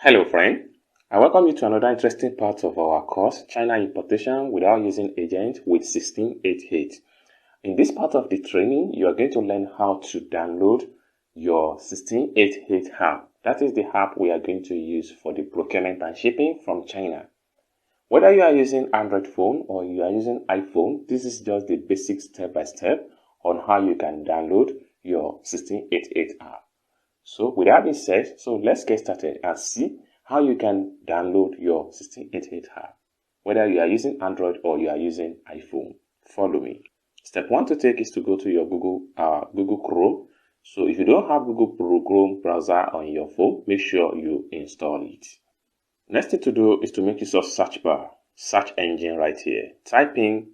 Hello friend, I welcome you to another interesting part of our course, China Importation Without Using Agent with 1688. In this part of the training, you are going to learn how to download your 1688 app. That is the app we are going to use for the procurement and shipping from China. Whether you are using Android phone or you are using iPhone, this is just the basic step-by-step on how you can download your 1688 app. So with that being said, let's get started and see how you can download your 1688 app, whether you are using Android or you are using iPhone. Follow me. Step 1 to take is to go to your Google Chrome. So if you don't have Google Chrome browser on your phone, make sure you install it. Next thing to do is to make use of search bar, search engine right here. Type in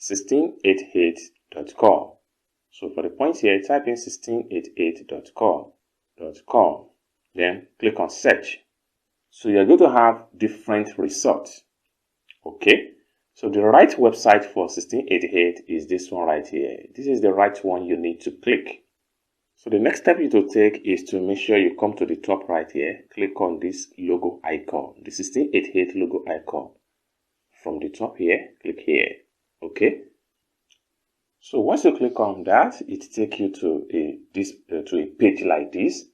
1688.com. So for the point here, type in 1688.com. Then click on search. So you're going to have different results. Okay, so the right website for 1688 is this one right here. This is the right one you need to click. So the next step you to take is to make sure you come to the top right here. Click on this logo icon, the 1688 logo icon. From the top here, click here. Okay. So once you click on that, it takes you to a page like this.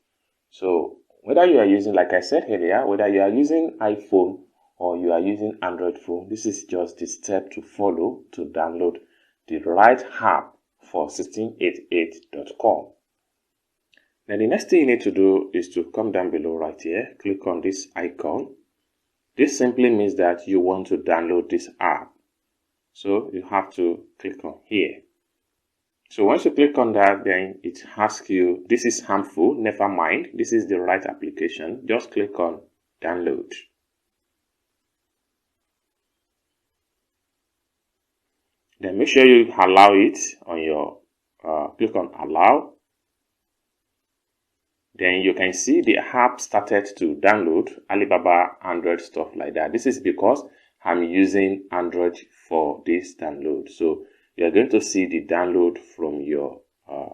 So whether you are using, like I said earlier, whether you are using iPhone or you are using Android phone, this is just the step to follow to download the right app for 1688.com. Then the next thing you need to do is to come down below right here, click on this icon. This simply means that you want to download this app. So you have to click on here. So once you click on that, then it asks you, this is harmful, never mind, this is the right application. Just click on download. Then make sure you allow it on your, click on allow. Then you can see the app started to download Alibaba Android stuff like that. This is because I'm using Android for this download. So you're going to see the download from your,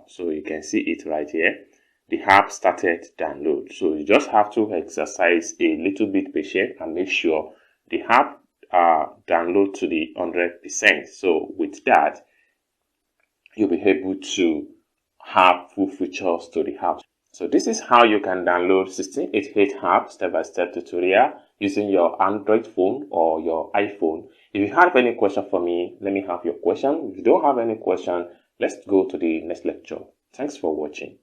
so you can see it right here. The app started download. So you just have to exercise a little bit patient and make sure the app download to the 100%. So with that, you'll be able to have full features to the app. So this is how you can download 1688 app step-by-step tutorial using your Android phone or your iPhone. If you have any question for me, let me have your question. If you don't have any question, let's go to the next lecture. Thanks for watching.